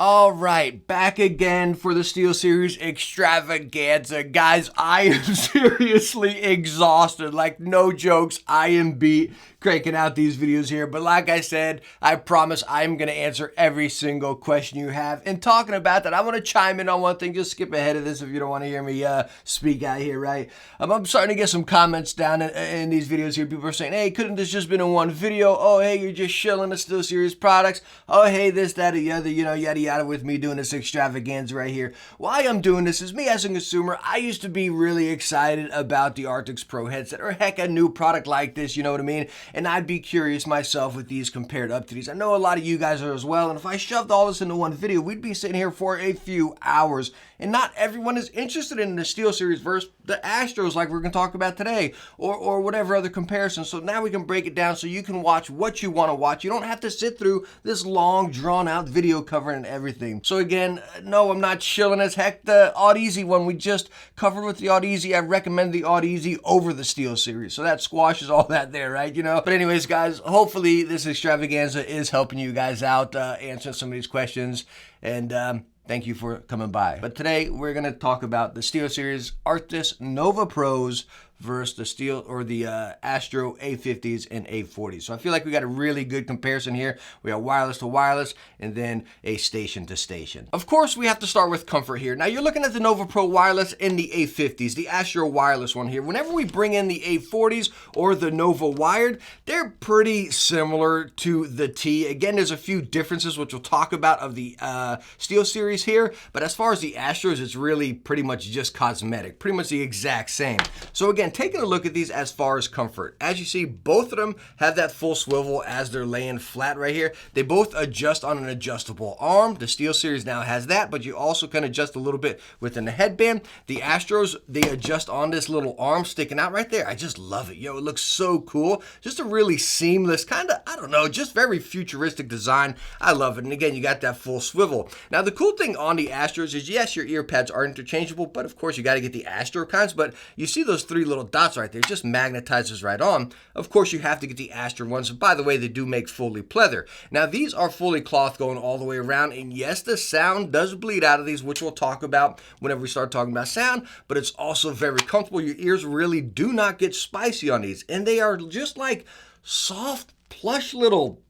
All right, back again for the SteelSeries extravaganza. Guys, I am seriously exhausted. Like, no jokes, I am beat cranking out these videos here. But like I said, I promise I'm going to answer every single question you have. And talking about that, I want to chime in on one thing. Just skip ahead of this if you don't want to hear me speak out here, right? I'm starting to get some comments down in these videos here. People are saying, hey, couldn't this just been in one video? Oh, hey, you're just shilling the SteelSeries products. Oh, hey, this, that, or the other, you know, yada, yada, with me doing this extravaganza right here. Why I'm doing this is me as a consumer. I used to be really excited about the Arctis Pro headset, or heck, a new product like this, you know what I mean? And I'd be curious myself with these compared up to these. I know a lot of you guys are as well, and if I shoved all this into one video, we'd be sitting here for a few hours, and not everyone is interested in the SteelSeries versus the Astros like we're going to talk about today, or whatever other comparison. So now we can break it down so you can watch what you want to watch. You don't have to sit through this long, drawn-out video covering everything. So again, no, I'm not chilling as heck. The AutoEasy one we just covered with the AutoEasy. I recommend the AutoEasy over the SteelSeries. So that squashes all that there, right? You know? But anyways, guys, hopefully this extravaganza is helping you guys out, answering some of these questions. And thank you for coming by. But today we're going to talk about the SteelSeries Arctis Nova Pros versus the Astro A50s and A40s. So I feel like we got a really good comparison here. We have wireless to wireless and then a station to station. Of course, we have to start with comfort here. Now you're looking at the Nova Pro wireless and the A50s, the Astro wireless one here. Whenever we bring in the A40s or the Nova wired, they're pretty similar to the T. Again, there's a few differences which we'll talk about of the SteelSeries here, but as far as the Astros, it's really pretty much just cosmetic, pretty much the exact same. So again, taking a look at these as far as comfort, as you see, both of them have that full swivel as they're laying flat right here. They both adjust on an adjustable arm. The SteelSeries now has that, but you also can adjust a little bit within the headband. The Astros, they adjust on this little arm sticking out right there. I just love it. Yo, it looks so cool. Just a really seamless, kind of, I don't know, just very futuristic design. I love it. And again, you got that full swivel. Now, the cool thing on the Astros is, yes, your ear pads are interchangeable, but of course, you got to get the Astro kinds. But you see those three little dots right there, it just magnetizes right on. Of course, you have to get the Astro ones. And by the way, they do make fully pleather. Now, these are fully cloth going all the way around. And yes, the sound does bleed out of these, which we'll talk about whenever we start talking about sound, but it's also very comfortable. Your ears really do not get spicy on these. And they are just like soft, plush little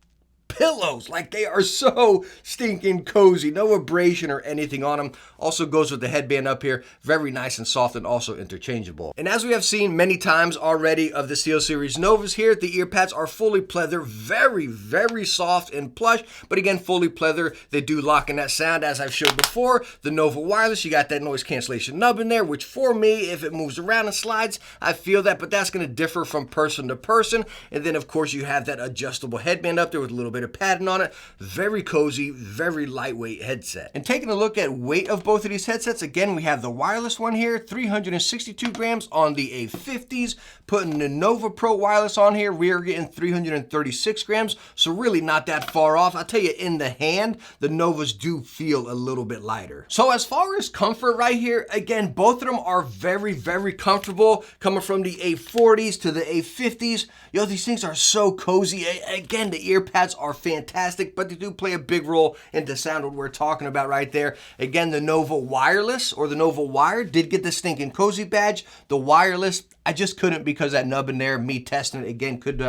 pillows. Like, they are so stinking cozy. No abrasion or anything on them. Also goes with the headband up here. Very nice and soft and also interchangeable. And as we have seen many times already of the SteelSeries Novas here, the ear pads are fully pleather. Very, very soft and plush. But again, fully pleather. They do lock in that sound as I've showed before. The Nova wireless, you got that noise cancellation nub in there, which for me, if it moves around and slides, I feel that. But that's going to differ from person to person. And then, of course, you have that adjustable headband up there with a little bit of padding on it. Very cozy, very lightweight headset. And taking a look at weight of both of these headsets, again, we have the wireless one here, 362 grams on the A50s. Putting the Nova Pro wireless on here, we are getting 336 grams. So really not that far off. I'll tell you, in the hand, the Novas do feel a little bit lighter. So as far as comfort right here, again, both of them are very, very comfortable. Coming from the A40s to the A50s, yo, these things are so cozy. Again, the ear pads are fantastic, but they do play a big role in the sound what we're talking about right there. Again, the Nova wireless or the Nova wired did get the stinking cozy badge. The wireless, I just couldn't because that nub in there, me testing it again, could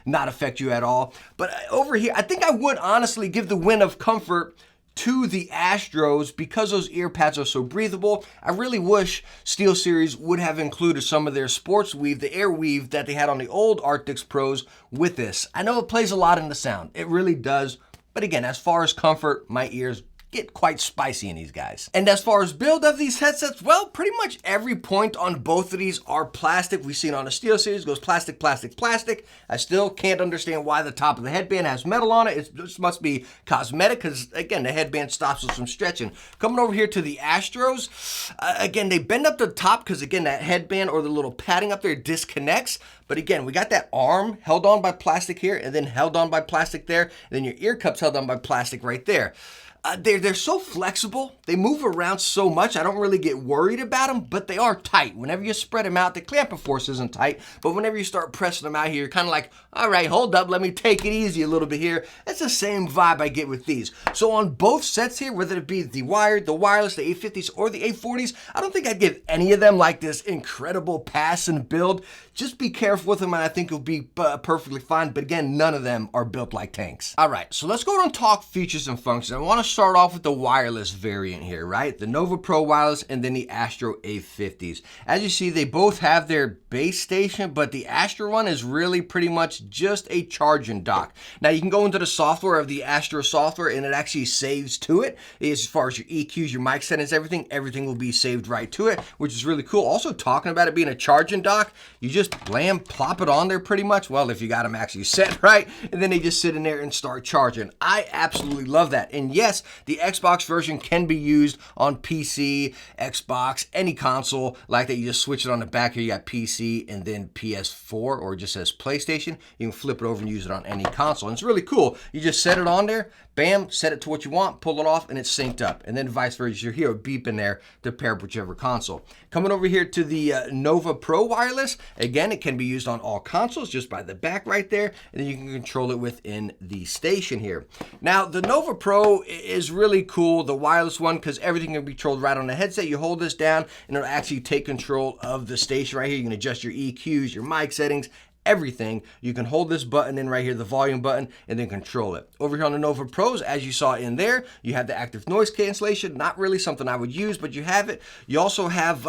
not affect you at all. But over here, I think I would honestly give the win of comfort to the Astros because those ear pads are so breathable. I really wish SteelSeries would have included some of their sports weave, the air weave that they had on the old Arctis Pros with this. I know it plays a lot in the sound. It really does. But again, as far as comfort, my ears get quite spicy in these guys. And as far as build of these headsets, well, pretty much every point on both of these are plastic. We've seen on the SteelSeries goes plastic, plastic, plastic. I still can't understand why the top of the headband has metal on it. It just must be cosmetic because, again, the headband stops us from stretching. Coming over here to the Astros, again, they bend up the top because, again, that headband or the little padding up there disconnects. But again, we got that arm held on by plastic here and then held on by plastic there. And then your ear cups held on by plastic right there. They're so flexible. They move around so much. I don't really get worried about them, but they are tight. Whenever you spread them out, the clamping force isn't tight, but whenever you start pressing them out here, you're kind of like, all right, hold up, let me take it easy a little bit here. That's the same vibe I get with these. So on both sets here, whether it be the wired, the wireless, the A50s, or the A40s, I don't think I'd give any of them like this incredible pass and build. Just be careful with them, and I think you'll be perfectly fine. But again, none of them are built like tanks. All right, so let's go and talk features and functions. I want to start off with the wireless variant here, right? The Nova Pro wireless and then the Astro A50s. As you see, they both have their base station, but the Astro one is really pretty much just a charging dock. Now, you can go into the software of the Astro software, and it actually saves to it. As far as your EQs, your mic settings, everything will be saved right to it, which is really cool. Also, talking about it being a charging dock, you just blam, plop it on there pretty much. Well, if you got them actually set right, and then they just sit in there and start charging. I absolutely love that. And yes, the Xbox version can be used on PC, Xbox, any console like that. You just switch it on the back here. You got PC and then PS4, or it just says PlayStation. You can flip it over and use it on any console. And it's really cool. You just set it on there, bam, set it to what you want, pull it off, and it's synced up. And then vice versa, you hear a beep in there to pair up whichever console. Coming over here to the Nova Pro wireless, again, it can be used on all consoles just by the back right there, and then you can control it within the station here. Now, the Nova Pro is really cool, the wireless one, because everything can be controlled right on the headset. You hold this down, and it'll actually take control of the station right here. You can adjust your EQs, your mic settings, everything. You can hold this button in right here, the volume button, and then control it. Over here on the Nova Pros, as you saw in there, you have the active noise cancellation. Not really something I would use, but you have it. You also have,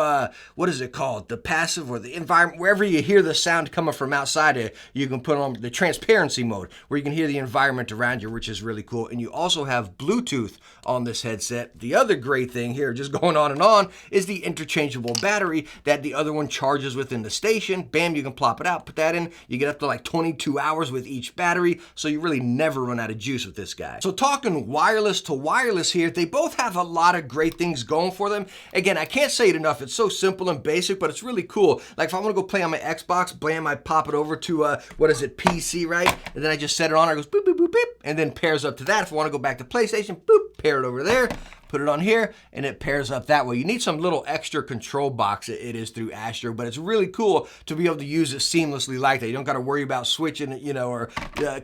what is it called? The passive or the environment. Wherever you hear the sound coming from outside it, you can put on the transparency mode, where you can hear the environment around you, which is really cool. And you also have Bluetooth on this headset. The other great thing here, just going on, is the interchangeable battery that the other one charges within the station. Bam, you can plop it out, put that in. You get up to like 22 hours with each battery, so you really never run out of juice with this guy. So talking wireless to wireless here, they both have a lot of great things going for them. Again, I can't say it enough. It's so simple and basic, but it's really cool. Like if I want to go play on my Xbox, blam, I pop it over to, PC, right? And then I just set it on, it goes boop, boop, boop, beep, and then pairs up to that. If I want to go back to PlayStation, boop, pair it over there. Put it on here, and it pairs up that way. You need some little extra control box, it is through Astro, but it's really cool to be able to use it seamlessly like that. You don't got to worry about switching it, or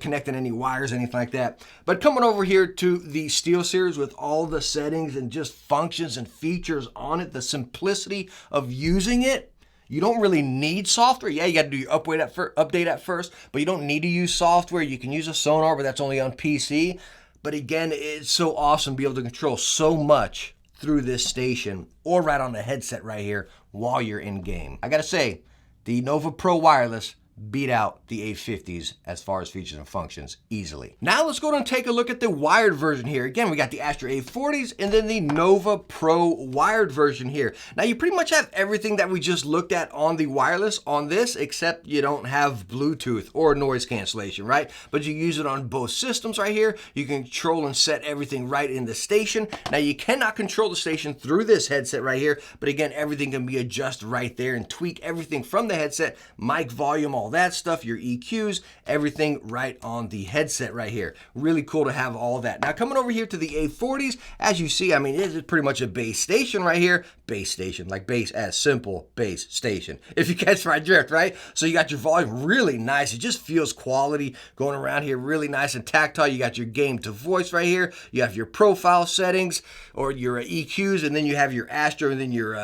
connecting any wires, anything like that. But coming over here to the SteelSeries with all the settings and just functions and features on it, the simplicity of using it, you don't really need software. Yeah, you got to do your update at first, but you don't need to use software. You can use a sonar, but that's only on PC. But again, it's so awesome to be able to control so much through this station or right on the headset right here while you're in game. I gotta say, the Nova Pro wireless beat out the A50s as far as features and functions easily. Now let's go and take a look at the wired version here. Again, we got the Astro A40's and then the Nova Pro wired version here. Now you pretty much have everything that we just looked at on the wireless on this, except you don't have Bluetooth or noise cancellation, right? But you use it on both systems right here. You can control and set everything right in the station. Now you cannot control the station through this headset right here, but again, everything can be adjusted right there and tweak everything from the headset, mic volume, all that stuff, your EQs, everything right on the headset right here. Really cool to have all that. Now coming over here to the A40s, as you see, I mean, it is pretty much a base station right here. Base station, like base as simple base station, if you catch my drift, right? So you got your volume really nice. It just feels quality going around here, really nice and tactile. You got your game to voice right here. You have your profile settings or your EQs, and then you have your Astro and then your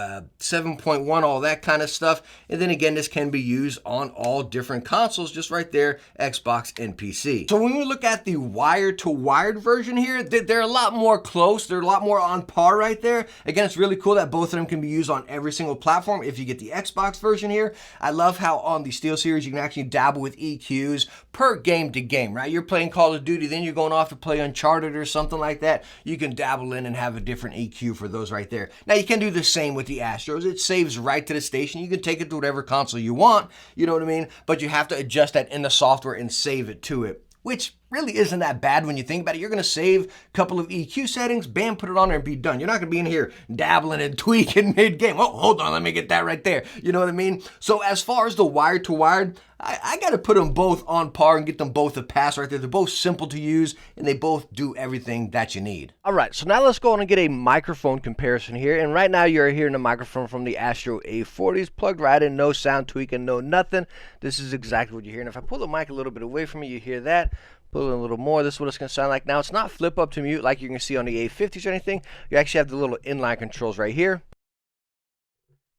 7.1, all that kind of stuff. And then again, this can be used on all different consoles, just right there, Xbox and PC. So when we look at the wired to wired version here, they're a lot more close. They're a lot more on par right there. Again, it's really cool that both of them can be used on every single platform. If you get the Xbox version here, I love how on the SteelSeries you can actually dabble with EQs per game to game, right? You're playing Call of Duty, then you're going off to play Uncharted or something like that. You can dabble in and have a different EQ for those right there. Now you can do the same with the Astros. It saves right to the station. You can take it to whatever console you want, you know what I mean? But you have to adjust that in the software and save it to it, which really isn't that bad when you think about it. You're going to save a couple of EQ settings, bam, put it on there and be done. You're not going to be in here dabbling and tweaking mid-game. Oh, hold on, let me get that right there. You know what I mean? So as far as the wired-to-wired, I got to put them both on par and get them both a pass right there. They're both simple to use, and they both do everything that you need. All right, so now let's go on and get a microphone comparison here. And right now you're hearing a microphone from the Astro A40's, plugged right in, no sound tweaking, no nothing. This is exactly what you're hearing. If I pull the mic a little bit away from me, you hear that. Pull it a little more, this is what it's going to sound like. Now, it's not flip up to mute like you're going to see on the A50s or anything. You actually have the little inline controls right here.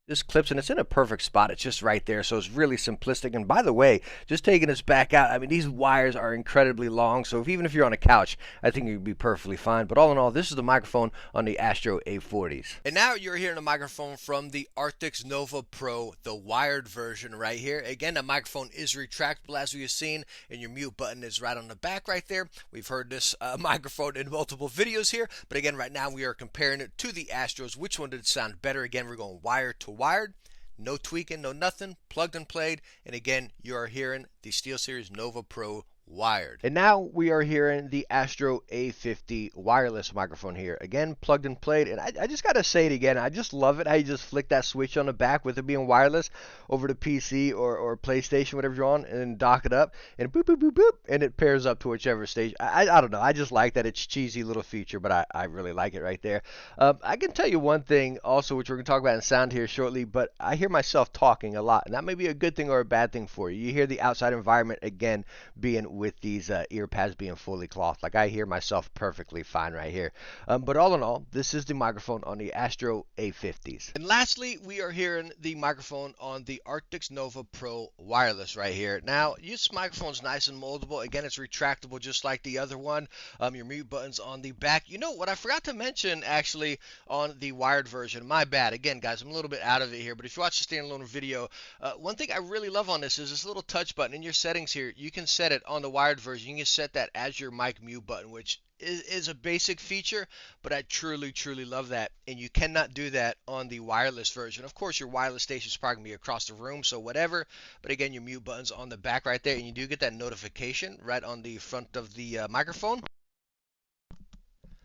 This clips and it's in a perfect spot. It's just right there, so it's really simplistic. And by the way, just taking this back out, I mean, these wires are incredibly long, so even if you're on a couch, I think you'd be perfectly fine. But all in all, this is the microphone on the Astro A40's. And now you're hearing a microphone from the Arctis Nova Pro, the wired version right here. Again, the microphone is retractable, as we have seen, and your mute button is right on the back right there. We've heard this microphone in multiple videos here, but again, right now we are comparing it to the Astros. Which one did it sound better? Again, we're going wired to wired, no tweaking, no nothing, plugged and played. And again, you are hearing the SteelSeries Nova Pro wired. And now we are hearing the Astro A50 wireless microphone here. Again, plugged and played. And I just got to say it again. I just love it how you just flick that switch on the back with it being wireless over to PC or PlayStation, whatever you're on, and dock it up. And boop, boop, boop, boop. And it pairs up to whichever stage. I don't know. I just like that. It's a cheesy little feature, but I really like it right there. I can tell you one thing also, which we're going to talk about in sound here shortly, but I hear myself talking a lot. And that may be a good thing or a bad thing for you. You hear the outside environment, again, being with these ear pads being fully clothed. Like, I hear myself perfectly fine right here. But all in all, this is the microphone on the Astro A50's. And lastly, we are hearing the microphone on the Arctis Nova Pro wireless right here. Now, this microphone's nice and moldable. Again, it's retractable just like the other one. Your mute button's on the back. You know what I forgot to mention actually on the wired version? My bad. Again, guys, I'm a little bit out of it here, but if you watch the standalone video, one thing I really love on this is this little touch button in your settings here. You can set it on the wired version. You can set that as your mic mute button, which is a basic feature, but I truly love that. And you cannot do that on the wireless version. Of course, your wireless station is probably going to be across the room, so whatever. But again, your mute button's on the back right there, and you do get that notification right on the front of the microphone.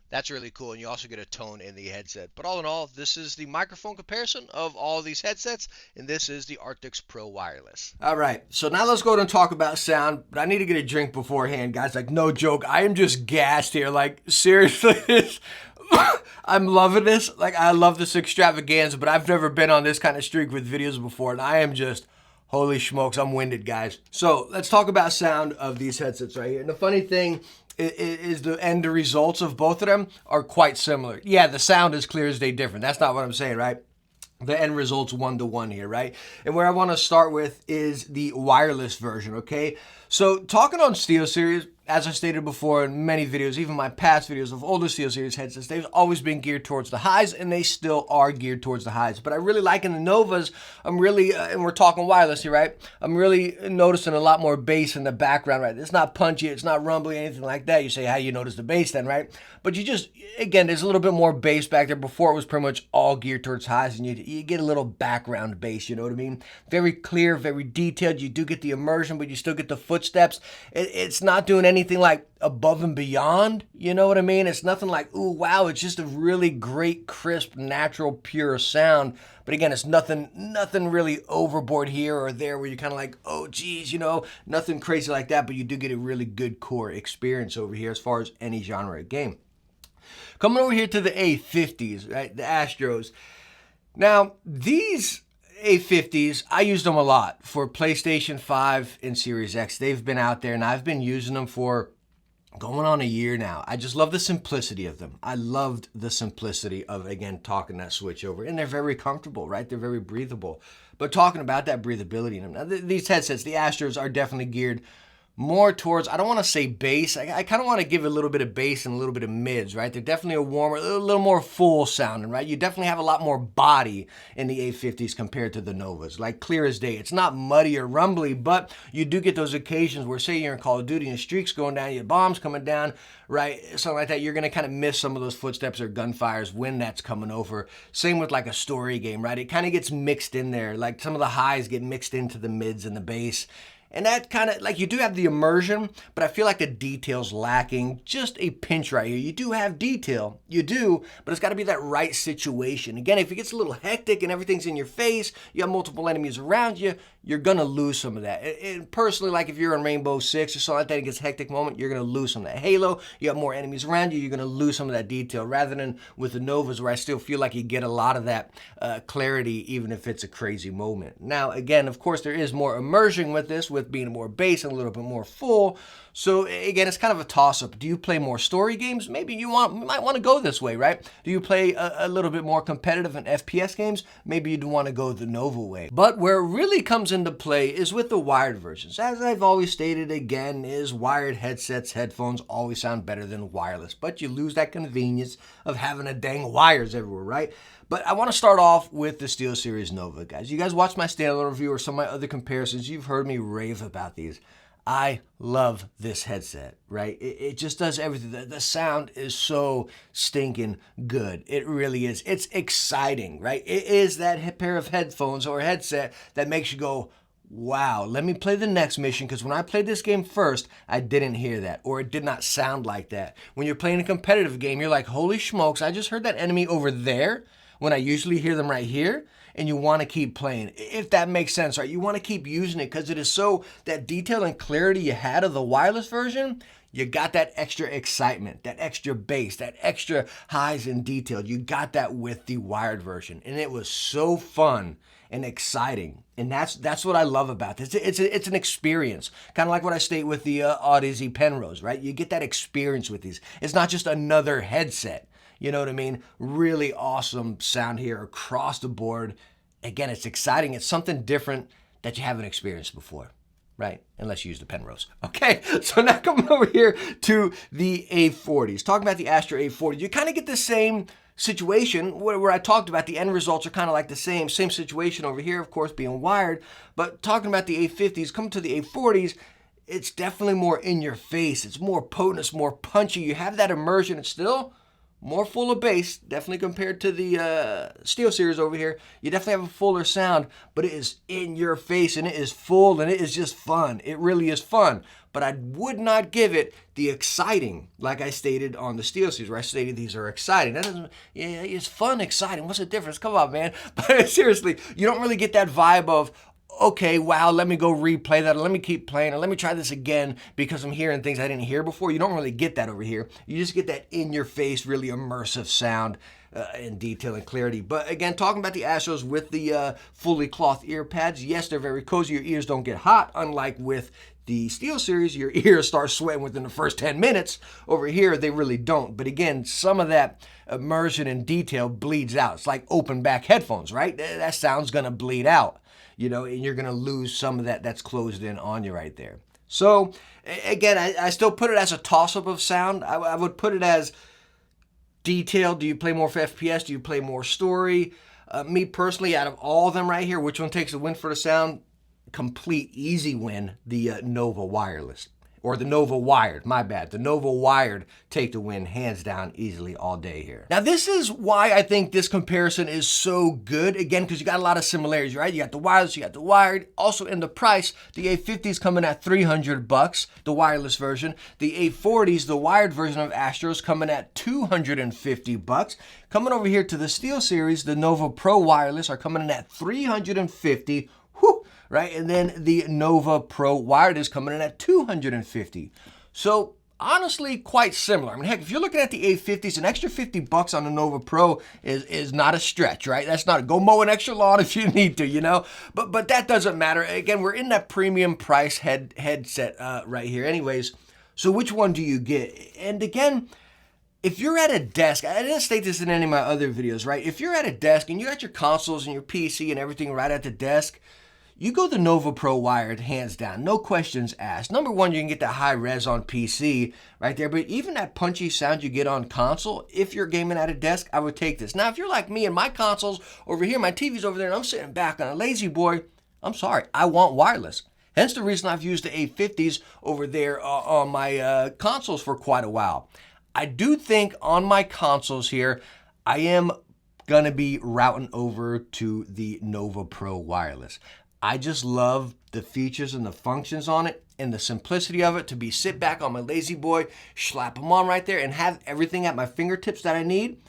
That's really cool, and you also get a tone in the headset. But all in all, this is the microphone comparison of all these headsets, and this is the Arctis Pro Wireless. All right, so now let's go ahead and talk about sound, but I need to get a drink beforehand, guys. Like, no joke, I am just gassed here. Like, seriously, I'm loving this. Like, I love this extravaganza, but I've never been on this kind of streak with videos before, and I am just... holy smokes, I'm winded, guys. So let's talk about sound of these headsets right here. And the funny thing is the end results of both of them are quite similar. Yeah, the sound is clear as day different. That's not what I'm saying, right? The end result's 1-to-1 here, right? And where I want to start with is the wireless version, okay? So talking on SteelSeries, as I stated before in many videos, even my past videos of older SteelSeries headsets, they've always been geared towards the highs, and they still are geared towards the highs. But I really like in the Novas, I'm really, and we're talking wireless here, right? I'm really noticing a lot more bass in the background, right? It's not punchy, it's not rumbly, anything like that. You say, how do you notice the bass then, right? But you just, again, there's a little bit more bass back there. Before it was pretty much all geared towards highs, and you get a little background bass, you know what I mean? Very clear, very detailed. You do get the immersion, but you still get the footsteps. It's not doing anything like above and beyond, you know what I mean? It's nothing like, ooh, wow, it's just a really great, crisp, natural, pure sound. But again, it's nothing really overboard here or there where you're kind of like, oh, geez, you know, nothing crazy like that. But you do get a really good core experience over here as far as any genre of game. Coming over here to the A50s, right, the Astros. Now, these A50s, I used them a lot for PlayStation 5 and Series X. They've been out there, and I've been using them for going on a year now. I just love the simplicity of them. I loved the simplicity of, again, talking that switch over. And they're very comfortable, right? They're very breathable. But talking about that breathability in them. Now, these headsets, the Astros, are definitely geared more towards, I don't want to say bass. I kind of want to give a little bit of bass and a little bit of mids, right? They're definitely a warmer, a little more full sounding, right? You definitely have a lot more body in the A50s compared to the Novas, like clear as day. It's not muddy or rumbly, but you do get those occasions where, say you're in Call of Duty and streaks going down, your bombs coming down, right? Something like that. You're going to kind of miss some of those footsteps or gunfires when that's coming over. Same with like a story game, right? It kind of gets mixed in there. Like some of the highs get mixed into the mids and the bass. And that kind of, like, you do have the immersion, but I feel like the detail's lacking just a pinch right here. You do have detail, you do, but it's got to be that right situation. Again, if it gets a little hectic and everything's in your face, you have multiple enemies around you, you're going to lose some of that. And personally, like if you're on Rainbow Six or something like that, it gets hectic moment, you're going to lose some of that. Halo, you have more enemies around you, you're going to lose some of that detail, rather than with the Novas, where I still feel like you get a lot of that clarity, even if it's a crazy moment. Now, again, of course, there is more immersion with this, with being more base and a little bit more full. So again, it's kind of a toss-up. Do you play more story games? Maybe you might want to go this way, right? Do you play a little bit more competitive and FPS games? Maybe you'd want to go the Nova way. But where it really comes into play is with the wired versions. As I've always stated, again, is wired headsets, headphones always sound better than wireless, but you lose that convenience of having a dang wires everywhere, right? But I want to start off with the SteelSeries Nova, guys. You guys watch my standalone review or some of my other comparisons, you've heard me rave about these. I love this headset, right? It just does everything. The sound is so stinking good. It really is. It's exciting, right? It is that pair of headphones or headset that makes you go, wow, let me play the next mission, because when I played this game first, I didn't hear that, or it did not sound like that. When you're playing a competitive game, you're like, holy smokes, I just heard that enemy over there when I usually hear them right here. And you want to keep playing, if that makes sense, right? You want to keep using it because it is so, that detail and clarity you had of the wireless version, you got that extra excitement, that extra bass, that extra highs and detail. You got that with the wired version, and it was so fun and exciting. And that's what I love about this. It's an experience, kind of like what I state with the A40's Penrose, right? You get that experience with these. It's not just another headset. You know what I mean? Really awesome sound here across the board. Again, it's exciting. It's something different that you haven't experienced before, right? Unless you use the Penrose. Okay, so now coming over here to the A40s. Talking about the Astro A40, you kind of get the same situation where I talked about the end results are kind of like the same situation over here, of course, being wired. But talking about the A50s, coming to the A40s, it's definitely more in your face. It's more potent, it's more punchy. You have that immersion. It's still more full of bass, definitely compared to the SteelSeries over here. You definitely have a fuller sound, but it is in your face, and it is full, and it is just fun. It really is fun. But I would not give it the exciting, like I stated on the SteelSeries, where I stated these are exciting. That doesn't, yeah, it's fun, exciting. What's the difference? Come on, man. But seriously, you don't really get that vibe of, okay, wow, let me go replay that, or let me keep playing, or let me try this again because I'm hearing things I didn't hear before. You don't really get that over here. You just get that in-your-face, really immersive sound and detail and clarity. But again, talking about the Astros with the fully cloth ear pads, yes, they're very cozy. Your ears don't get hot, unlike with the SteelSeries. Your ears start sweating within the first 10 minutes. Over here, they really don't. But again, some of that immersion and detail bleeds out. It's like open back headphones, right? That sound's going to bleed out. You know, and you're going to lose some of that that's closed in on you right there. So, again, I still put it as a toss-up of sound. I would put it as detail. Do you play more for FPS? Do you play more story? Me personally, out of all of them right here, which one takes the win for the sound? Complete easy win, the Nova Wireless. Or the Nova Wired, my bad. The Nova Wired take the win, hands down, easily all day here. Now, this is why I think this comparison is so good. Again, because you got a lot of similarities, right? You got the wireless, you got the wired. Also in the price, the A50's coming at $300, the wireless version. The A40's, the wired version of Astro's, coming at $250. Coming over here to the SteelSeries, the Nova Pro Wireless are coming in at $350. Whew, right? And then the Nova Pro Wired is coming in at $250. So honestly, quite similar. I mean, heck, if you're looking at the A50s, an extra $50 on the Nova Pro is not a stretch, right? That's not, go mow an extra lawn if you need to, you know? But that doesn't matter. Again, we're in that premium price headset right here anyways. So which one do you get? And again, if you're at a desk, I didn't state this in any of my other videos, right? If you're at a desk and you got your consoles and your PC and everything right at the desk, you go the Nova Pro Wired, hands down, no questions asked. Number one, you can get that high res on PC right there, but even that punchy sound you get on console, if you're gaming at a desk, I would take this. Now, if you're like me and my console's over here, my TV's over there, and I'm sitting back on a lazy boy, I'm sorry, I want wireless. Hence the reason I've used the A50s over there on my consoles for quite a while. I do think on my consoles here, I am going to be routing over to the Nova Pro Wireless. I just love the features and the functions on it and the simplicity of it to be sit back on my lazy boy, slap them on right there and have everything at my fingertips that I need.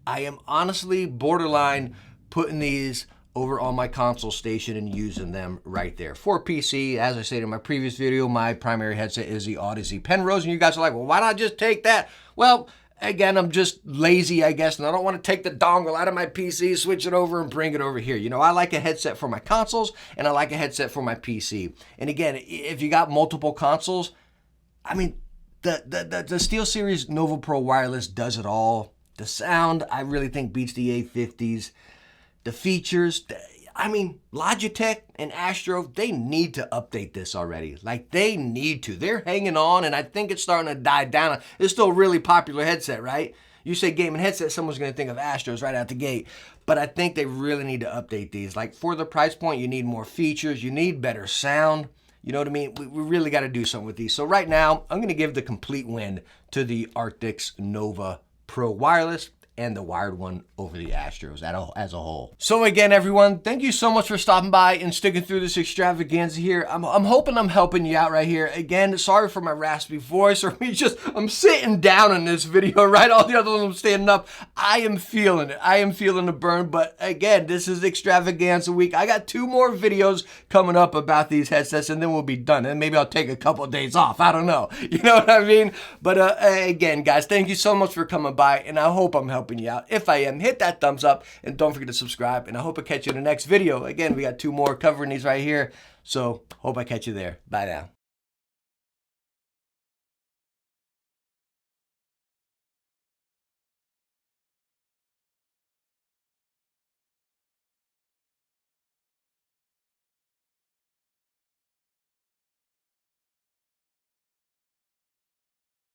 I am honestly borderline putting these over on my console station and using them right there. For PC, as I said in my previous video, my primary headset is the Odyssey Penrose, and you guys are like, well, why not just take that? Well, again, I'm just lazy, I guess, and I don't want to take the dongle out of my PC, switch it over, and bring it over here. You know, I like a headset for my consoles, and I like a headset for my PC. And again, if you got multiple consoles, I mean, the SteelSeries Nova Pro Wireless does it all. The sound, I really think, beats the A50's. The features, I mean, Logitech and Astro, they need to update this already. Like, they need to. They're hanging on, and I think it's starting to die down. It's still a really popular headset, right? You say gaming headset, someone's going to think of Astros right out the gate. But I think they really need to update these. Like, for the price point, you need more features. You need better sound. You know what I mean? We really got to do something with these. So right now, I'm going to give the complete win to the Arctis Nova Pro Wireless and the wired one over the Astros as a whole. So again, everyone, thank you so much for stopping by and sticking through this extravaganza here. I'm hoping I'm helping you out right here. Again, sorry for my raspy voice, or I'm sitting down in this video, right? All the other ones I'm standing up. I am feeling it. I am feeling the burn, but again, this is extravaganza week. I got 2 more videos coming up about these headsets, and then we'll be done. And maybe I'll take a couple of days off. I don't know. You know what I mean? But again, guys, thank you so much for coming by, and I hope I'm helping you out. If I am, hit that thumbs up and don't forget to subscribe, and I hope I catch you in the next video. Again, we got 2 more covering these right here, so hope I catch you there. Bye now.